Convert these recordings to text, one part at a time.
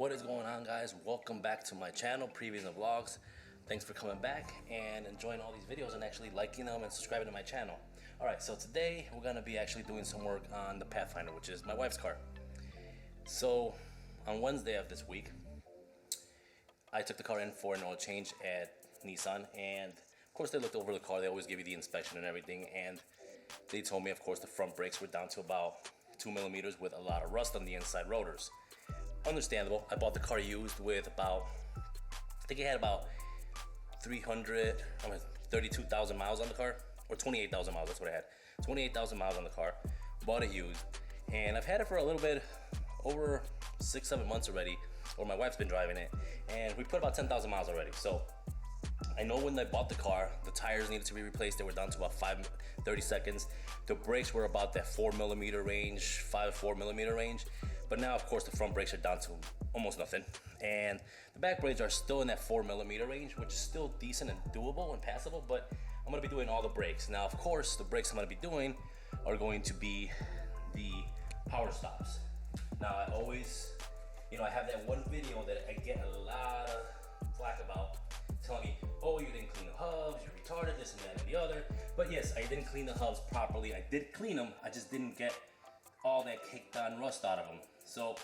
What is going on, guys? Welcome back to my channel, Previews and Vlogs. Thanks for coming back and enjoying all these videos and actually liking them and subscribing to my channel. Alright, so today we're gonna be actually doing some work on the Pathfinder, which is my wife's car. So on Wednesday of this week, I took the car in for an oil change at Nissan, and of course they looked over the car. They always give you the inspection and everything, and they told me, of course, the front brakes were down to about 2 millimeters with a lot of rust on the inside rotors. Understandable. I bought the car used with about, I think it had about 32,000 miles on the car, or 28,000 miles, that's what I had. 28,000 miles on the car, bought it used, and I've had it for a little bit, over 6-7 months already, or my wife's been driving it, and we put about 10,000 miles already. So I know when I bought the car, the tires needed to be replaced. They were down to about 30 seconds. The brakes were about that 4 millimeter range, 4 millimeter range. But now, of course, the front brakes are down to almost nothing. And the back brakes are still in that 4 millimeter range, which is still decent and doable and passable, but I'm gonna be doing all the brakes. Now, of course, the brakes I'm gonna be doing are going to be the Powerstops. Now, I always, I have that one video that I get a lot of flack about, telling me, oh, you didn't clean the hubs, you're retarded, this and that and the other. But yes, I didn't clean the hubs properly. I did clean them, I just didn't get all that caked on rust out of them. So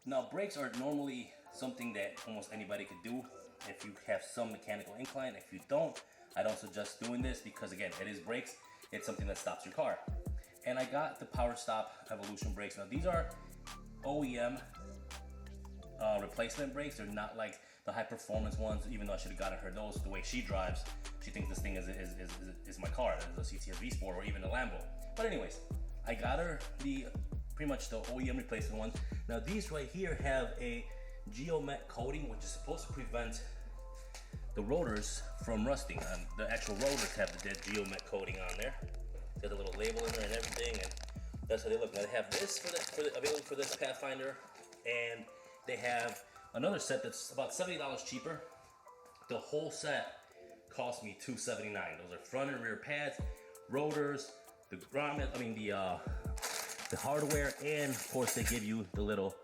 now brakes are normally something that almost anybody could do if you have some mechanical incline. If you don't, I don't suggest doing this because, again, it is brakes. It's something that stops your car. And I got the Powerstop Evolution brakes. Now these are OEM replacement brakes. They're not like the high performance ones, even though I should have gotten her those. The way she drives, she thinks this thing is my car, is a CTS V Sport or even a Lambo. But anyways, I got her pretty much the OEM replacement ones. Now these right here have a geomet coating, which is supposed to prevent the rotors from rusting. The actual rotors have the geomet coating on there. There's a little label in there and everything, and that's how they look. Now they have this available for this Pathfinder, and they have another set that's about $70 cheaper. The whole set cost me $279. Those are front and rear pads, rotors, the grommet, the hardware, and of course they give you the little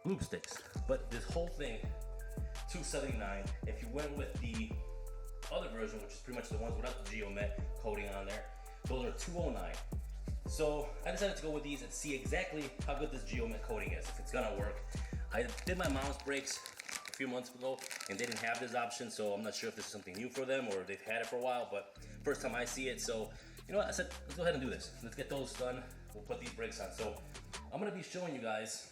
lube sticks. But this whole thing, $279. If you went with the other version, which is pretty much the ones without the geomet coating on there, those are $209. So I decided to go with these and see exactly how good this geomet coating is, if it's gonna work. I did my mom's brakes a few months ago and they didn't have this option, so I'm not sure if this is something new for them or they've had it for a while, but first time I see it. So you know what, I said, let's go ahead and do this. Let's get those done. We'll put these brakes on. So I'm gonna be showing you guys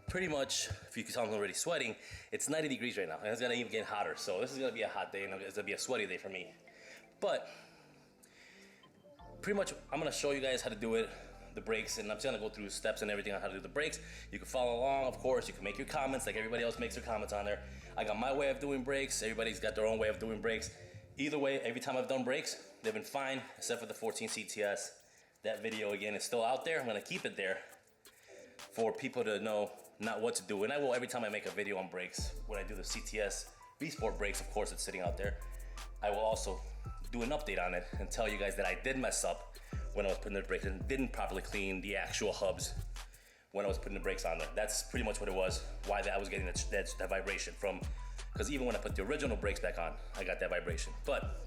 pretty much, if you can tell I'm already sweating, it's 90 degrees right now and it's gonna even get hotter. So this is gonna be a hot day and it's gonna be a sweaty day for me. But pretty much I'm gonna show you guys how to do it, the brakes, and I'm just gonna go through steps and everything on how to do the brakes. You can follow along, of course. You can make your comments like everybody else makes their comments on there. I got my way of doing brakes. Everybody's got their own way of doing brakes. Either way, every time I've done brakes, they've been fine, except for the 14 CTS. That video, again, is still out there. I'm gonna keep it there for people to know not what to do. And I will every time I make a video on brakes. When I do the CTS V Sport brakes, of course, it's sitting out there. I will also do an update on it and tell you guys that I did mess up when I was putting the brakes and didn't properly clean the actual hubs when I was putting the brakes on there. That's pretty much what it was, why I was getting that vibration from, because even when I put the original brakes back on, I got that vibration. But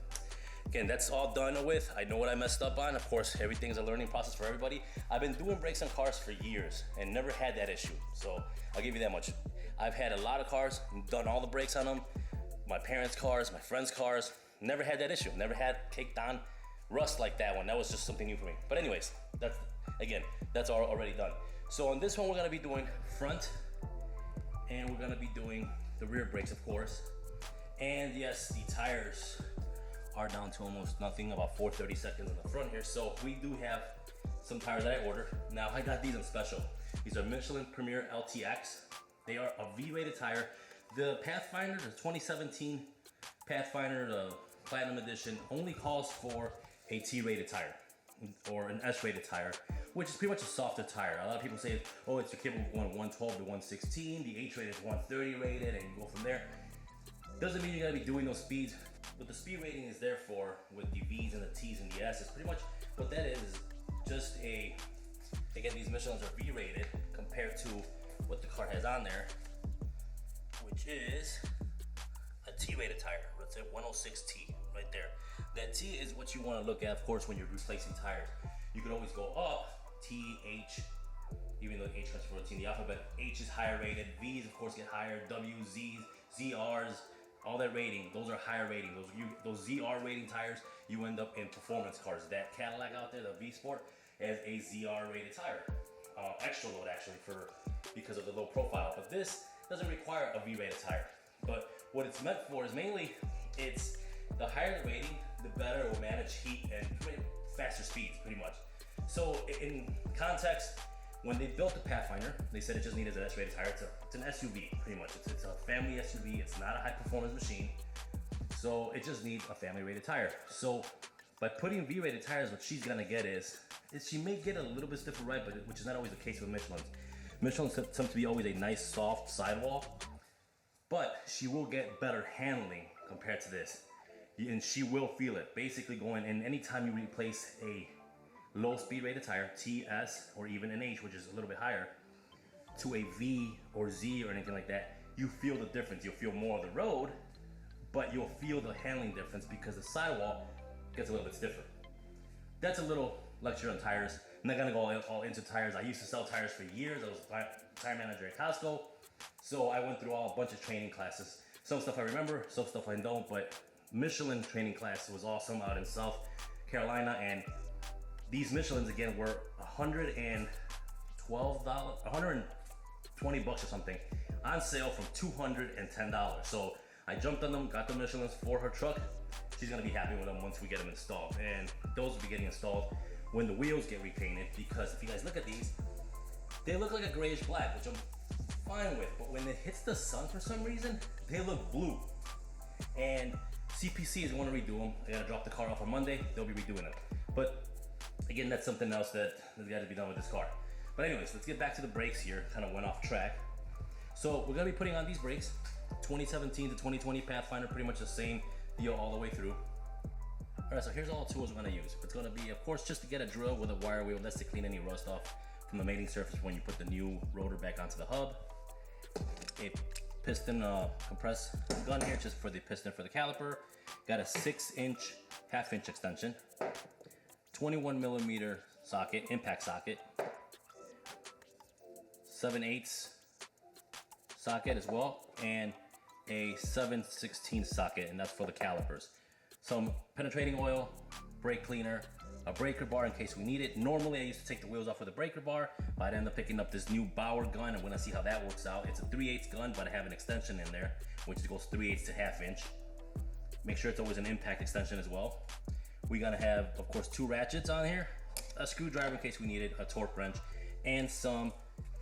again, that's all done with. I know what I messed up on. Of course, everything's a learning process for everybody. I've been doing brakes on cars for years and never had that issue. So I'll give you that much. I've had a lot of cars, done all the brakes on them. My parents' cars, my friends' cars, never had that issue. Never had caked on rust like that one. That was just something new for me. But anyways, that's all already done. So on this one, we're gonna be doing front, and we're gonna be doing the rear brakes, of course. And yes, the tires are down to almost nothing, about 430 seconds on the front here. So we do have some tires that I ordered. Now I got these on special. These are Michelin Premier LTX. They are a V-rated tire. The Pathfinder, the 2017 Pathfinder, the Platinum Edition, only calls for a T-rated tire or an S-rated tire, which is pretty much a softer tire. A lot of people say, oh, it's capable of going 112 to 116. The H-rated is 130 rated, and you go from there. Doesn't mean you're gonna be doing those speeds. What the speed rating is there for, with the V's and the T's and the S's, pretty much what that is just again, these Michelins are V-rated compared to what the car has on there, which is a T-rated tire. Let's say 106T right there. That T is what you want to look at, of course, when you're replacing tires. You can always go up, T, H, even though H comes from routine, the alphabet. H is higher rated, V's of course get higher, W, Z's, ZR's, all that rating, those are higher rating. Those ZR rating tires, you end up in performance cars. That Cadillac out there, the V Sport, has a ZR rated tire. Extra load actually because of the low profile. But this doesn't require a V rated tire. But what it's meant for is mainly, it's the higher the rating, the better it will manage heat and faster speeds pretty much. So in context, when they built the Pathfinder, they said it just needed an S-rated tire. It's an SUV, pretty much. It's a family SUV. It's not a high-performance machine. So it just needs a family-rated tire. So by putting V-rated tires, what she's gonna get is she may get a little bit stiffer right, but which is not always the case with Michelin's. Michelin's tend to be always a nice, soft sidewall, but she will get better handling compared to this. And she will feel it. Basically going in, anytime you replace a low speed rated tire, TS, or even an H, which is a little bit higher, to a V or Z or anything like that, you feel the difference. You'll feel more of the road, but you'll feel the handling difference because the sidewall gets a little bit stiffer. That's a little lecture on tires. I'm not gonna go all into tires. I used to sell tires for years. I was a tire manager at Costco. So I went through a bunch of training classes. Some stuff I remember, some stuff I don't, but Michelin training class was awesome out in South Carolina, and these Michelins again were $112, $120 or something, on sale from $210. So I jumped on them, got the Michelins for her truck. She's gonna be happy with them once we get them installed. And those will be getting installed when the wheels get repainted, because if you guys look at these, they look like a grayish black, which I'm fine with, but when it hits the sun for some reason, they look blue. And CPC is gonna redo them. I gotta drop the car off on Monday, they'll be redoing them. But again, that's something else that has got to be done with this car. But anyways, let's get back to the brakes here. Kind of went off track. So we're gonna be putting on these brakes, 2017 to 2020 Pathfinder, pretty much the same deal all the way through. All right, so here's all the tools we're gonna use. It's gonna be, of course, just to get a drill with a wire wheel. That's to clean any rust off from the mating surface when you put the new rotor back onto the hub. A piston compress gun here, just for the piston for the caliper. Got a 6-inch, half-inch extension. 21mm socket, impact socket, 7/8 socket as well, and a 7/16 socket, and that's for the calipers. Some penetrating oil, brake cleaner, a breaker bar in case we need it. Normally I used to take the wheels off with a breaker bar, but I ended up picking up this new Bauer gun, and we're gonna see how that works out. It's a 3/8 gun, but I have an extension in there, which goes 3/8 to half-inch. Make sure it's always an impact extension as well. We're gonna have, of course, 2 ratchets on here, a screwdriver in case we need it, a torque wrench, and some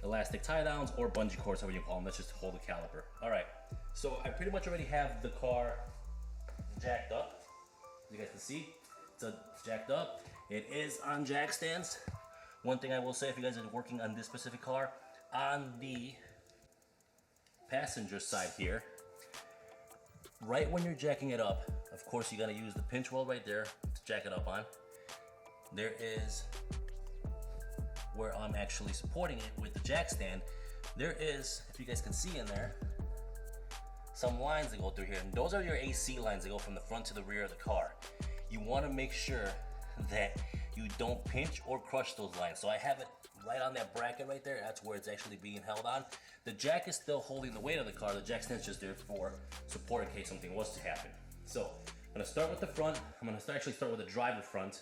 elastic tie downs or bungee cords, however you call them. That's just to hold the caliper. All right, so I pretty much already have the car jacked up. As you guys can see, it's jacked up. It is on jack stands. One thing I will say, if you guys are working on this specific car, on the passenger side here, right when you're jacking it up, of course you gotta use the pinch weld right there to jack it up on. There is where I'm actually supporting it with the jack stand. There is, if you guys can see in there, some lines that go through here, and those are your AC lines that go from the front to the rear of the car. You wanna make sure that you don't pinch or crush those lines. So I have it right on that bracket right there. That's where it's actually being held on. The jack is still holding the weight of the car. The jack stand's just there for support in case something was to happen. So I'm gonna start with the front. I'm gonna actually start with the driver front.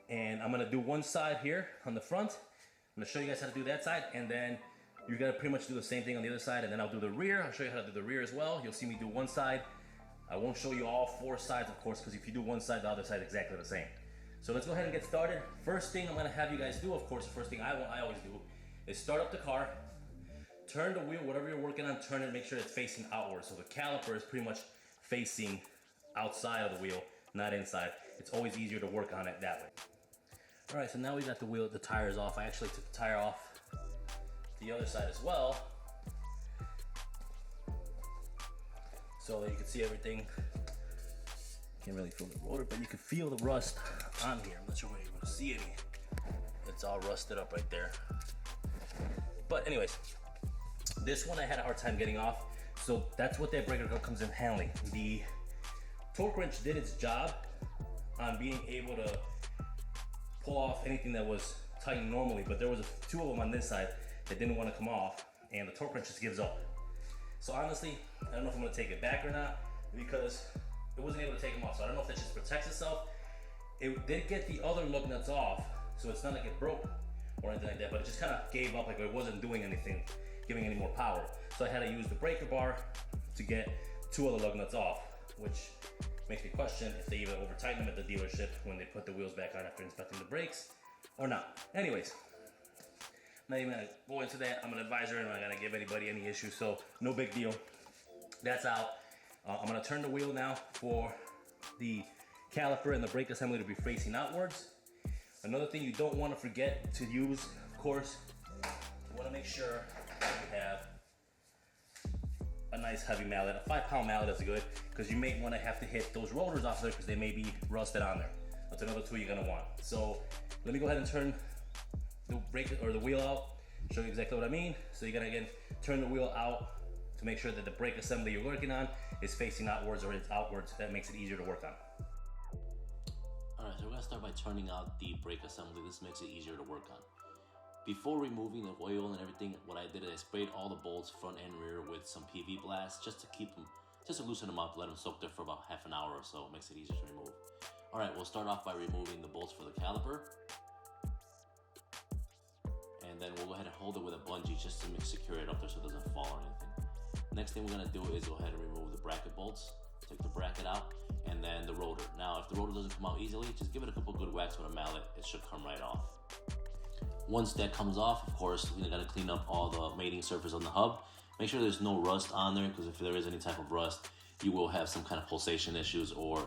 And I'm gonna do one side here on the front. I'm gonna show you guys how to do that side, and then you gotta pretty much do the same thing on the other side, and then I'll do the rear. I'll show you how to do the rear as well. You'll see me do one side. I won't show you all 4 sides, of course, because if you do one side, the other side is exactly the same. So let's go ahead and get started. First thing I'm gonna have you guys do, of course, the first thing I always do is start up the car, turn the wheel, whatever you're working on, turn it, make sure it's facing outward. So the caliper is pretty much facing outside of the wheel, not inside. It's always easier to work on it that way. All right, so now we got the tires off. I actually took the tire off the other side as well, so that you can see everything. Can't really feel the rotor, but you can feel the rust on here. I'm not sure whether you're able to see any. It's all rusted up right there. But anyways, this one I had a hard time getting off. So that's what that breaker comes in handy. The torque wrench did its job on being able to pull off anything that was tightened normally, but there was two of them on this side that didn't want to come off, and the torque wrench just gives up. So honestly, I don't know if I'm going to take it back or not, because it wasn't able to take them off. So I don't know if that just protects itself. It did get the other lug nuts off, so it's not like it broke or anything like that, but it just kind of gave up, like it wasn't doing anything, giving any more power. So I had to use the breaker bar to get two of the lug nuts off, which makes me question if they even over tighten them at the dealership when they put the wheels back on after inspecting the brakes or not. Anyways, not even gonna go into that. I'm an advisor and I'm not gonna give anybody any issues, so no big deal. That's out. I'm gonna turn the wheel now for the caliper and the brake assembly to be facing outwards. Another thing you don't want to forget to use, of course, you want to make sure that you have a nice heavy mallet. A 5-pound mallet is good, because you may want to have to hit those rotors off there because they may be rusted on there. That's another tool you're gonna want. So let me go ahead and turn the brake or the wheel out, show you exactly what I mean. So you're gonna again turn the wheel out to make sure that the brake assembly you're working on is facing outwards or it's outwards. That makes it easier to work on. Alright, so we're gonna start by turning out the brake assembly. This makes it easier to work on. Before removing the oil and everything, what I did is I sprayed all the bolts front and rear with some PV blast just to keep them, just to loosen them up, let them soak there for about half an hour or so. It makes it easier to remove. Alright, we'll start off by removing the bolts for the caliper. And then we'll go ahead and hold it with a bungee just to secure it up there so it doesn't fall or anything. Next thing we're gonna do is go ahead and remove the bracket bolts. Take the bracket out and then the rotor. Now, if the rotor doesn't come out easily, just give it a couple good whacks with a mallet. It should come right off. Once that comes off, of course, we gotta clean up all the mating surface on the hub. Make sure there's no rust on there, because if there is any type of rust, you will have some kind of pulsation issues, or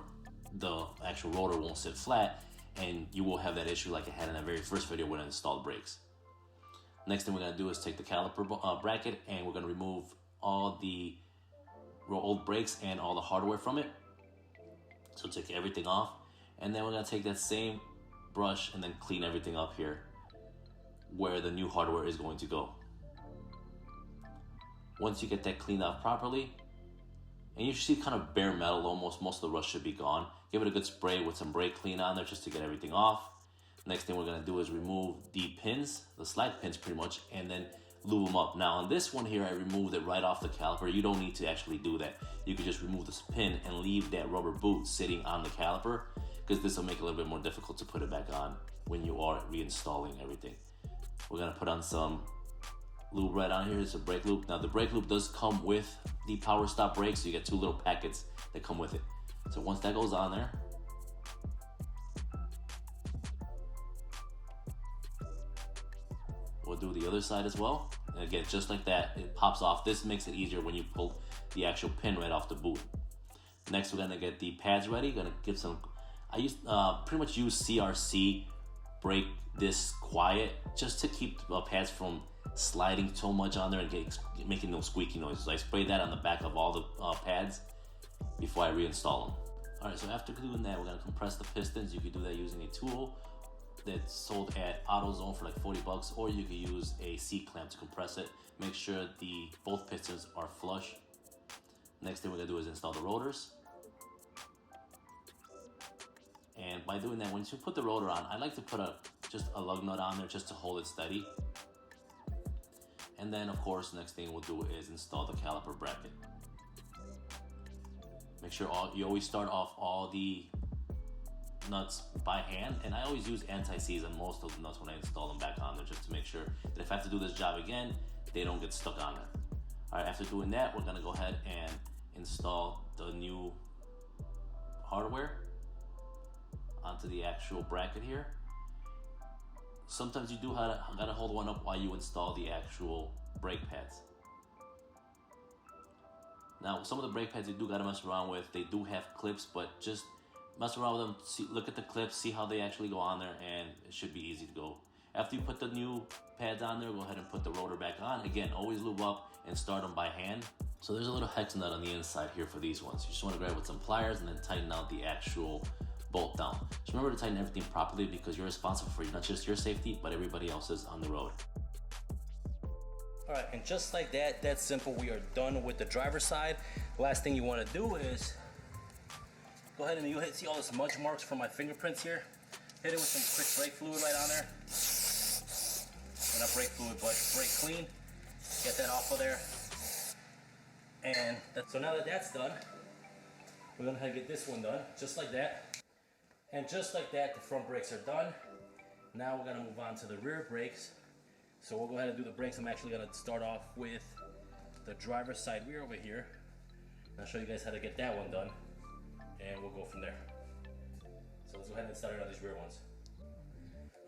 the actual rotor won't sit flat, and you will have that issue like I had in that very first video when I installed brakes. Next thing we're gonna do is take the caliper bracket, and we're gonna remove all the old brakes and all the hardware from it. So take everything off, and then we're gonna take that same brush and then clean everything up here where the new hardware is going to go. Once you get that cleaned off properly, and you should see kind of bare metal almost, most of the rust should be gone. Give it a good spray with some brake clean on there just to get everything off. Next thing we're gonna do is remove the pins, the slide pins pretty much, and then lube them up. Now on this one here, I removed it right off the caliper. You don't need to actually do that. You can just remove this pin and leave that rubber boot sitting on the caliper, because this will make it a little bit more difficult to put it back on when you are reinstalling everything. We're gonna put on some lube right on here. It's a brake lube. Now the brake lube does come with the Powerstop brakes, so you get two little packets that come with it. So once that goes on there, we'll do the other side as well. And again, just like that, it pops off. This makes it easier when you pull the actual pin right off the boot. Next, we're gonna get the pads ready. Gonna give some, I pretty much use CRC brake disc quiet just to keep the pads from sliding so much on there and making those squeaky noises. I spray that on the back of all the pads before I reinstall them. All right, so after doing that, we're gonna compress the pistons. You can do that using a tool that's sold at AutoZone for like 40 bucks, or you can use a C-clamp to compress it. Make sure both pistons are flush. Next thing we're gonna do is install the rotors. And by doing that, once you put the rotor on, I like to put just a lug nut on there just to hold it steady. And then of course, next thing we'll do is install the caliper bracket. Make sure you always start off all the nuts by hand, and I always use anti-seize on most of the nuts when I install them back on there, just to make sure that if I have to do this job again, they don't get stuck on there. All right, after doing that, we're gonna go ahead and install the new hardware onto the actual bracket here. Sometimes you do gotta hold one up while you install the actual brake pads. Now, some of the brake pads you do gotta mess around with. They do have clips, but just mess around with them, look at the clips, see how they actually go on there, and it should be easy to go. After you put the new pads on there, go ahead and put the rotor back on. Again, always lube up and start them by hand. So there's a little hex nut on the inside here for these ones. You just want to grab with some pliers and then tighten out the actual bolt down. Just remember to tighten everything properly, because you're responsible for not just your safety, but everybody else's on the road. All right, and just like that, that's simple. We are done with the driver's side. Last thing you want to do is go ahead and you see all this smudge marks from my fingerprints here. Hit it with some quick brake fluid right on there. Not brake fluid, but brake clean. Get that off of there. And so now that that's done, we're gonna have to get this one done, just like that. And just like that, the front brakes are done. Now we're gonna move on to the rear brakes. So we'll go ahead and do the brakes. I'm actually gonna start off with the driver's side rear over here. I'll show you guys how to get that one done, and we'll go from there. So let's go ahead and start on these rear ones.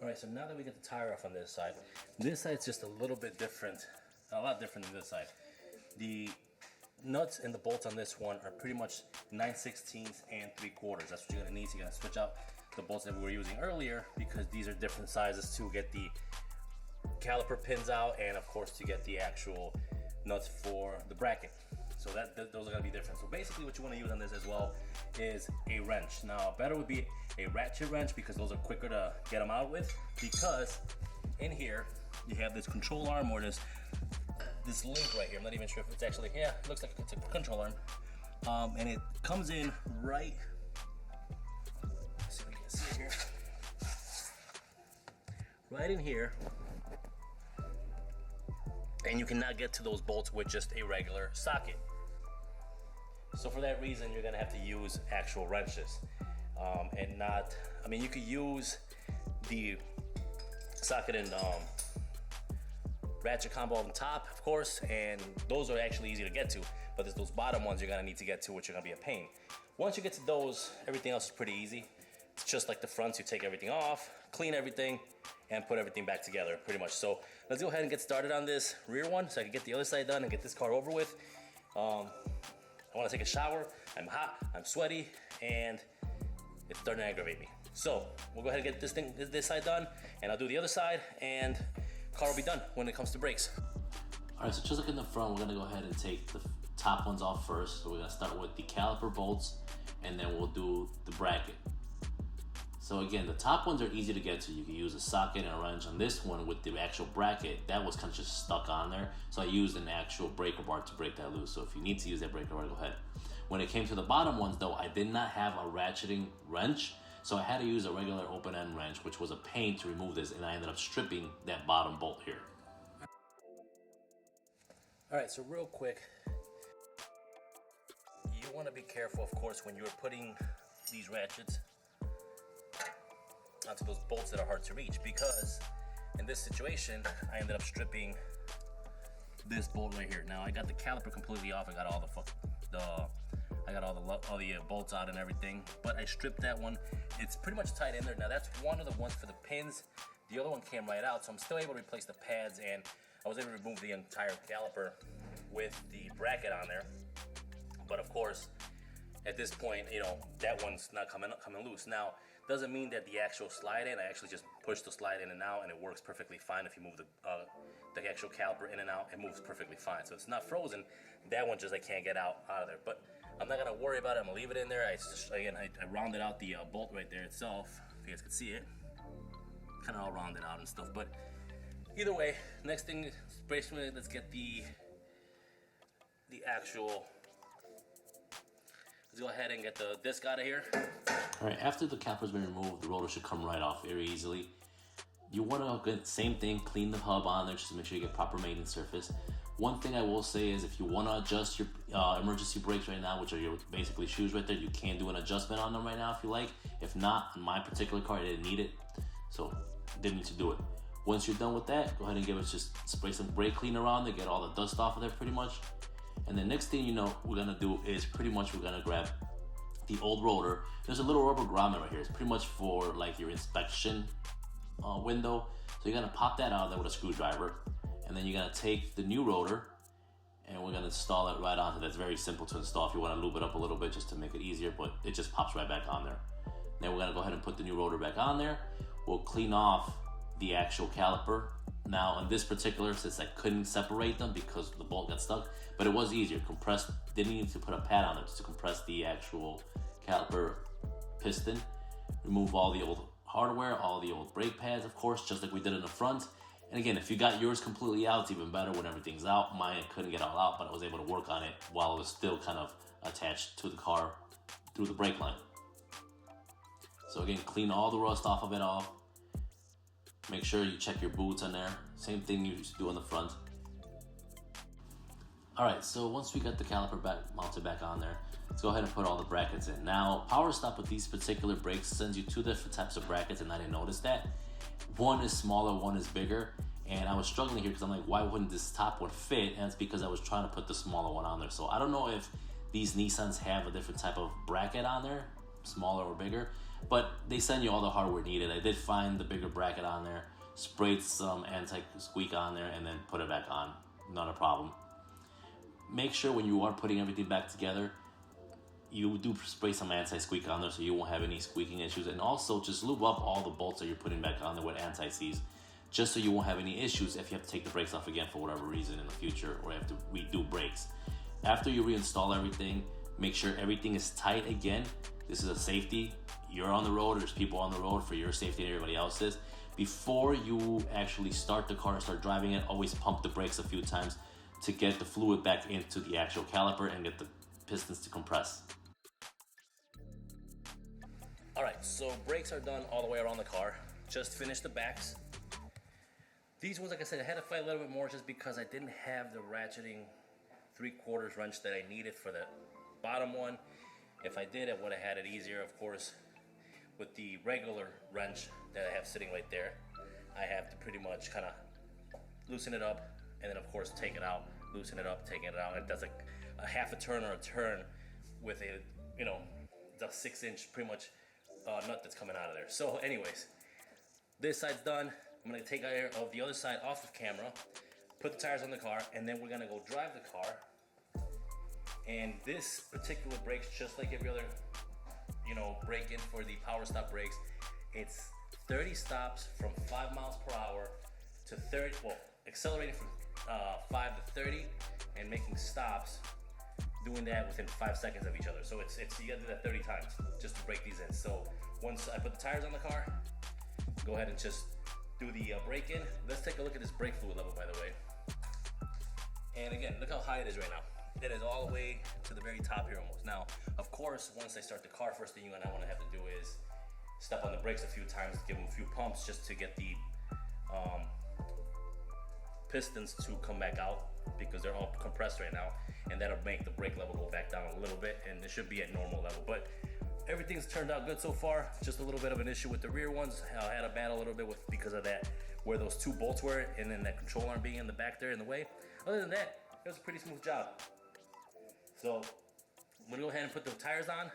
All right, so now that we get the tire off on this side's just a little bit different, a lot different than this side. The nuts and the bolts on this one are pretty much 9/16 and 3/4. That's what you're gonna need. So you're gonna switch out the bolts that we were using earlier because these are different sizes to get the caliper pins out and of course to get the actual nuts for the bracket. So those are gonna be different. So basically what you wanna use on this as well is a wrench. Now better would be a ratchet wrench because those are quicker to get them out with, because in here you have this control arm or this link right here. I'm not even sure if it's actually, yeah, it looks like it's a control arm. And it comes in right, let's see if we can see it here. Right in here. And you cannot get to those bolts with just a regular socket. So for that reason, you're gonna have to use actual wrenches. And not, I mean, you could use the socket and ratchet combo on top, of course, and those are actually easy to get to, but there's those bottom ones you're gonna need to get to, which are gonna be a pain. Once you get to those, everything else is pretty easy. It's just like the fronts, you take everything off, clean everything, and put everything back together, pretty much. So let's go ahead and get started on this rear one so I can get the other side done and get this car over with. I wanna take a shower, I'm hot, I'm sweaty, and it's starting to aggravate me. So we'll go ahead and get this side done, and I'll do the other side, and car will be done when it comes to brakes. All right, so just like in the front, we're gonna go ahead and take the top ones off first. So we're gonna start with the caliper bolts, and then we'll do the bracket. So again, the top ones are easy to get to. You can use a socket and a wrench. On this one with the actual bracket, that was kind of just stuck on there. So I used an actual breaker bar to break that loose. So if you need to use that breaker bar, go ahead. When it came to the bottom ones though, I did not have a ratcheting wrench. So I had to use a regular open end wrench, which was a pain to remove this, and I ended up stripping that bottom bolt here. All right, so real quick, you wanna be careful, of course, when you're putting these ratchets onto those bolts that are hard to reach, because in this situation, I ended up stripping this bolt right here. Now I got the caliper completely off. I got all the bolts out and everything, but I stripped that one. It's pretty much tied in there. Now that's one of the ones for the pins. The other one came right out, so I'm still able to replace the pads, and I was able to remove the entire caliper with the bracket on there. But of course, at this point, you know, that one's not coming loose. Now, doesn't mean that the actual slide in, I actually just push the slide in and out, and it works perfectly fine. If you move the actual caliper in and out, it moves perfectly fine. So it's not frozen. That one just I can't get out of there. But I'm not gonna worry about it. I'm gonna leave it in there. I rounded out the bolt right there itself. If you guys can see it, kind of all rounded out and stuff. But either way, next thing is basically let's get the actual. Let's go ahead and get the disc out of here. All right, after the caliper's been removed, the rotor should come right off very easily. You want to, same thing, clean the hub on there just to make sure you get proper maintenance surface. One thing I will say is if you want to adjust your emergency brakes right now, which are your basically shoes right there, you can do an adjustment on them right now if you like. If not, on my particular car, I didn't need it, so didn't need to do it. Once you're done with that, go ahead and just spray some brake cleaner on there, get all the dust off of there pretty much. And the next thing you know we're gonna do is pretty much we're gonna grab the old rotor. There's a little rubber grommet right here. It's pretty much for like your inspection window. So you're gonna pop that out of there with a screwdriver, and then you're gonna take the new rotor and we're gonna install it right onto that. It's very simple to install if you wanna lube it up a little bit just to make it easier, but it just pops right back on there. Then we're gonna go ahead and put the new rotor back on there. We'll clean off the actual caliper. Now in this particular, since I couldn't separate them because the bolt got stuck, but it was easier, compressed, didn't need to put a pad on it just to compress the actual caliper piston. Remove all the old hardware, all the old brake pads, of course, just like we did in the front. And again, if you got yours completely out, it's even better when everything's out. Mine couldn't get all out, but I was able to work on it while it was still kind of attached to the car through the brake line. So again, clean all the rust off of it all. Make sure you check your boots on there. Same thing you used to do on the front. Alright, so once we got the caliper mounted back on there, let's go ahead and put all the brackets in. Now, Powerstop with these particular brakes sends you two different types of brackets, and I didn't notice that. One is smaller, one is bigger, and I was struggling here because I'm like, why wouldn't this top one fit? And it's because I was trying to put the smaller one on there. So I don't know if these Nissans have a different type of bracket on there, smaller or bigger, but they send you all the hardware needed. I did find the bigger bracket on there, sprayed some anti-squeak on there, and then put it back on. Not a problem. Make sure when you are putting everything back together, you do spray some anti-squeak on there so you won't have any squeaking issues. And also just lube up all the bolts that you're putting back on there with anti-seize, just so you won't have any issues if you have to take the brakes off again for whatever reason in the future, or you have to redo brakes. After you reinstall everything, make sure everything is tight again. This is a safety. You're on the road, there's people on the road for your safety and everybody else's. Before you actually start the car and start driving it, always pump the brakes a few times to get the fluid back into the actual caliper and get the pistons to compress. Alright, so brakes are done all the way around the car. Just finished the backs. These ones, like I said, I had to fight a little bit more just because I didn't have the ratcheting 3/4 wrench that I needed for the bottom one. If I did, I would have had it easier, of course. With the regular wrench that I have sitting right there, I have to pretty much kind of loosen it up and then of course take it out, loosen it up, taking it out. It does a half a turn or a turn with a, you know, the 6-inch pretty much nut that's coming out of there. So anyways, this side's done. I'm gonna take care of the other side off of camera, put the tires on the car, and then we're gonna go drive the car. And this particular brakes, just like every other, you know, brake in for the Powerstop brakes, it's 30 stops from 5 miles per hour to 30, well, accelerating from 5 to 30 and making stops, doing that within 5 seconds of each other. So it's you gotta do that 30 times just to break these in. So once I put the tires on the car, go ahead and just do the brake in. Let's take a look at this brake fluid level, by the way. And again, look how high it is right now. It is all the way to the very top here almost. Now, of course, once I start the car, first thing you're gonna wanna have to do is step on the brakes a few times, give them a few pumps just to get the pistons to come back out, because they're all compressed right now, and that'll make the brake level go back down a little bit, and it should be at normal level. But everything's turned out good so far. Just a little bit of an issue with the rear ones. I had a battle a little bit with because of that, where those 2 bolts were, and then that control arm being in the back there in the way. Other than that, it was a pretty smooth job. So I'm gonna go ahead and put the tires on,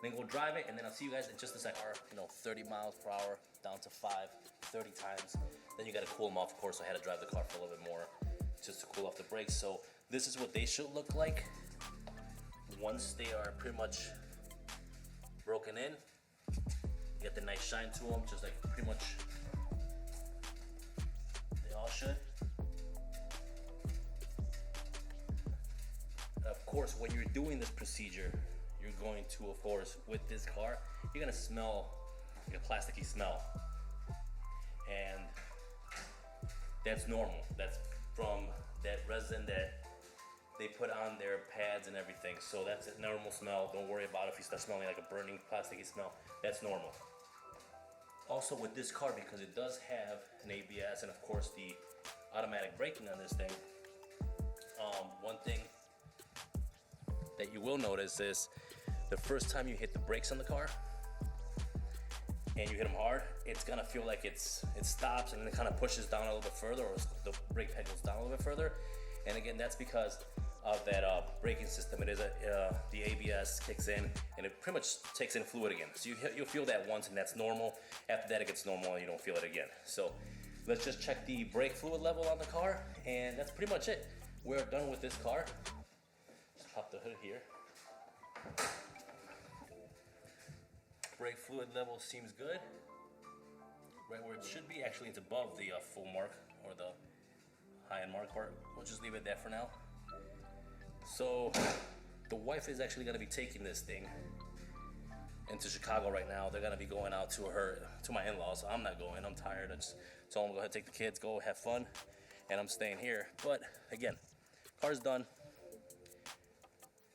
then go drive it, and then I'll see you guys in just a second. You know, 30 miles per hour down to 5, 30 times. Then you gotta cool them off, of course. So I had to drive the car for a little bit more just to cool off the brakes. So this is what they should look like once they are pretty much broken in. You get the nice shine to them, just like pretty much they all should. Of course, when you're doing this procedure, you're going to, of course, with this car, you're gonna smell like a plasticky smell. And that's normal. That's from that resin that they put on their pads and everything. So that's a normal smell. Don't worry about it if you start smelling like a burning plasticky smell. That's normal. Also with this car, because it does have an ABS and of course the automatic braking on this thing, one thing that you will notice is the first time you hit the brakes on the car and you hit them hard, it's gonna feel like it stops and then it kind of pushes down a little bit further, or the brake pad goes down a little bit further. And again, that's because of that braking system. It is the ABS kicks in and it pretty much takes in fluid again. So you'll feel that once and that's normal. After that it gets normal and you don't feel it again. So let's just check the brake fluid level on the car, and that's pretty much it. We're done with this car. Just pop the hood here. Brake fluid level seems good. Right where it should be. Actually, it's above the full mark, or the high-end mark part. We'll just leave it there for now. So the wife is actually going to be taking this thing into Chicago right now. They're gonna be going out to my in-laws. So I'm not going. I'm tired. I just told them go ahead, take the kids, go have fun, and I'm staying here. But again, car's done.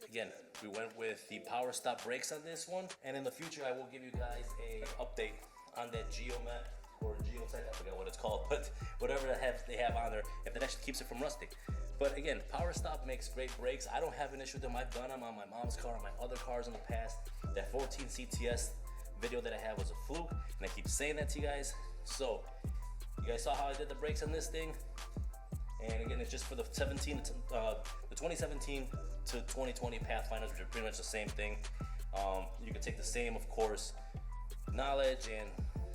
Again, we went with the Powerstop brakes on this one, and in the future I will give you guys a update on that Geomat or Geotech, I forgot what it's called, but whatever they have on there, if it actually keeps it from rusting. But again, Powerstop makes great brakes. I don't have an issue with them. I've done them on my mom's car, on my other cars in the past. That 14 CTS video that I had was a fluke, and I keep saying that to you guys. So, you guys saw how I did the brakes on this thing. And again, it's just for the 2017 to 2020 Pathfinders, which are pretty much the same thing. You can take the same, of course, knowledge and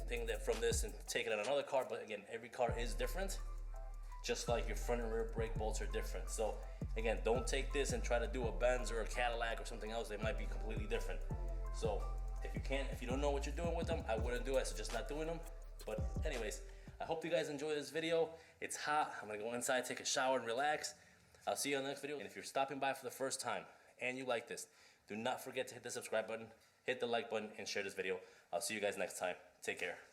thing that from this and take it on another car. But again, every car is different. Just like your front and rear brake bolts are different. So again, don't take this and try to do a Benz or a Cadillac or something else. They might be completely different. So if you don't know what you're doing with them, I wouldn't do it. I suggest not doing them. But anyways, I hope you guys enjoy this video. It's hot. I'm gonna go inside, take a shower, and relax. I'll see you on the next video. And if you're stopping by for the first time and you like this, do not forget to hit the subscribe button, hit the like button, and share this video. I'll see you guys next time. Take care.